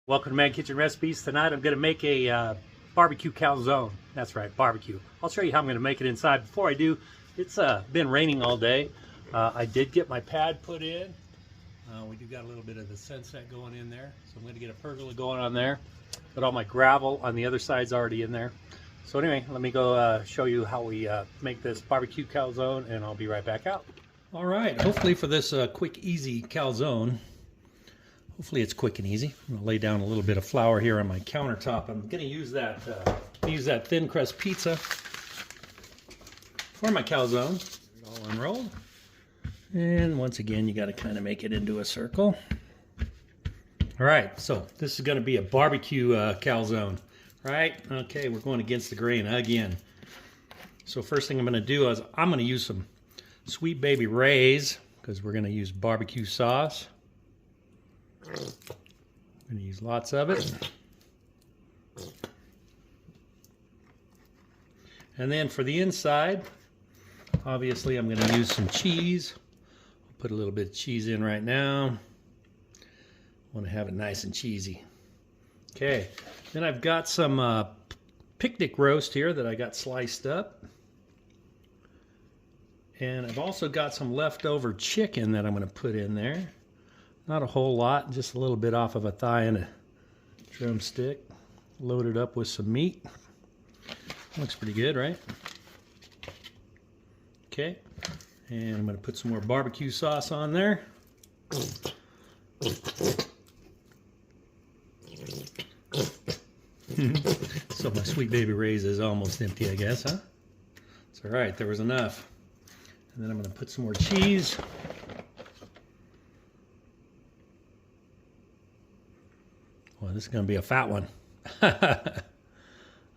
Welcome to Man Kitchen Recipes. Tonight I'm going to make a barbecue calzone. That's right, barbecue. I'll show you how I'm going to make it inside. Before I do, it's been raining all day. I did get my pad put in. We do got a little bit of the sunset going in there, so I'm going to get a pergola going on there. But all my gravel on the other side's already in there. So anyway, let me go show you how we make this barbecue calzone, and I'll be right back out. All right, hopefully for this quick, easy calzone, hopefully it's quick and easy. I'm gonna lay down a little bit of flour here on my countertop. I'm gonna use that thin crust pizza for my calzone. All unrolled. And once again, you gotta kind of make it into a circle. All right, so this is gonna be a barbecue calzone, right? Okay, we're going against the grain again. So first thing I'm gonna do is I'm gonna use some Sweet Baby Rays because we're gonna use barbecue sauce. I'm going to use lots of it. And then for the inside, obviously I'm going to use some cheese. I'll put a little bit of cheese in right now. I want to have it nice and cheesy. Okay, then I've got some picnic roast here that I got sliced up. And I've also got some leftover chicken that I'm going to put in there. Not a whole lot, just a little bit off of a thigh and a drumstick. Loaded up with some meat. Looks pretty good, right? Okay, and I'm going to put some more barbecue sauce on there. So my Sweet Baby Rays is almost empty, I guess, huh? It's all right, there was enough. And then I'm going to put some more cheese. Well, this is going to be a fat one. All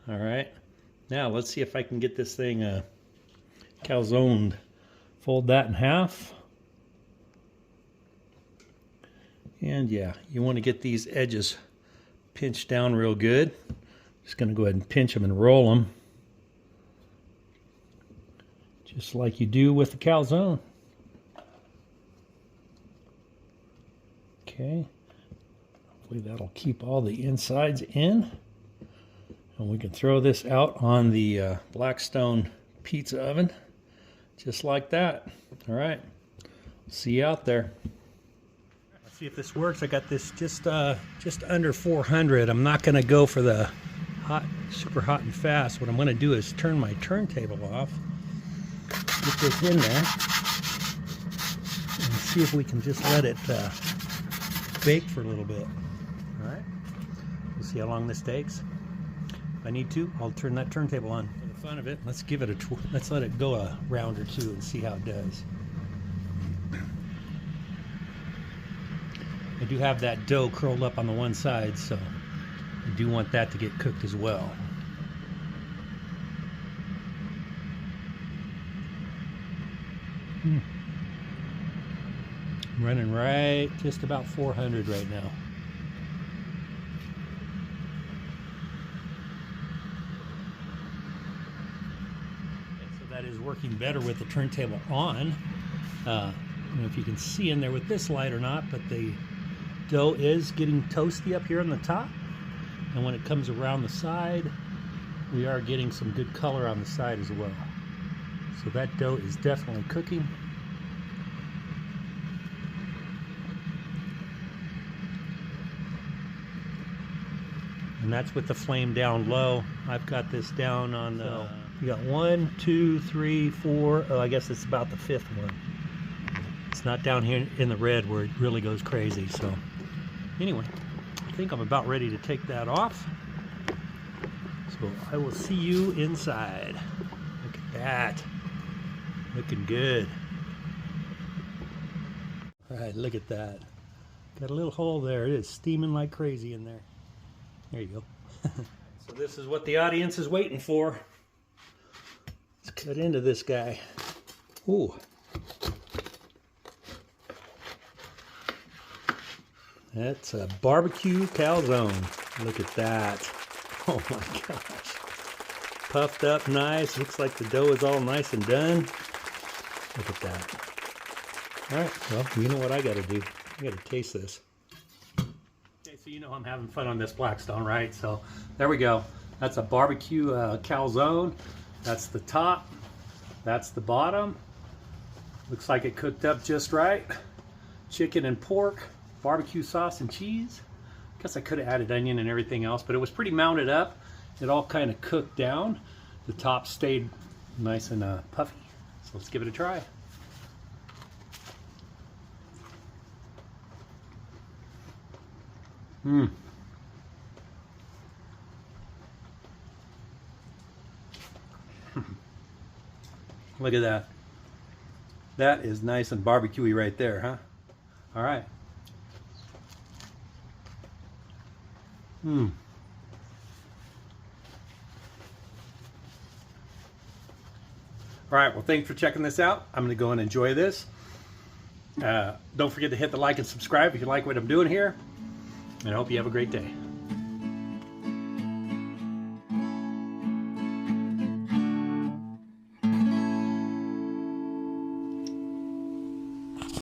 right. Now, let's see if I can get this thing calzoned. Fold that in half. And yeah, you want to get these edges pinched down real good. Just going to go ahead and pinch them and roll them. Just like you do with the calzone. Okay. Hopefully that'll keep all the insides in. And we can throw this out on the Blackstone pizza oven. Just like that. All right. See you out there. Let's see if this works. I got this just under 400. I'm not going to go for the hot, super hot and fast. What I'm going to do is turn my turntable off. Get this in there. And see if we can just let it bake for a little bit. All right, we'll see how long this takes. If I need to, I'll turn that turntable on. For the fun of it, let's give it let's let it go a round or two and see how it does. I do have that dough curled up on the one side, so I do want that to get cooked as well. I'm running right just about 400 right now. That is working better with the turntable on. I don't know if you can see in there with this light or not, but the dough is getting toasty up here on the top. And when it comes around the side, we are getting some good color on the side as well. So that dough is definitely cooking. And that's with the flame down low. I've got this down on you got 1, 2, 3, 4. Oh, I guess it's about the 5th one. It's not down here in the red where it really goes crazy. So anyway, I think I'm about ready to take that off. So I will see you inside. Look at that. Looking good. All right, look at that. Got a little hole there. It is steaming like crazy in there. There you go. So this is what the audience is waiting for. Let's cut into this guy. Ooh. That's a barbecue calzone. Look at that. Oh my gosh. Puffed up nice. Looks like the dough is all nice and done. Look at that. All right, well, you know what I got to do. I got to taste this. Okay, So you know I'm having fun on this Blackstone, right? So there we go. That's a barbecue calzone. That's the top. That's the bottom. Looks like it cooked up just right. Chicken and pork, barbecue sauce and cheese. Guess I could have added onion and everything else, but it was pretty mounted up. It all kind of cooked down. The top stayed nice and puffy. So let's give it a try. Mmm. Look at that. That is nice and barbecuey right there, huh? All right. Mmm. All right, well, thanks for checking this out. I'm going to go and enjoy this. Don't forget to hit the like and subscribe if you like what I'm doing here. And I hope you have a great day.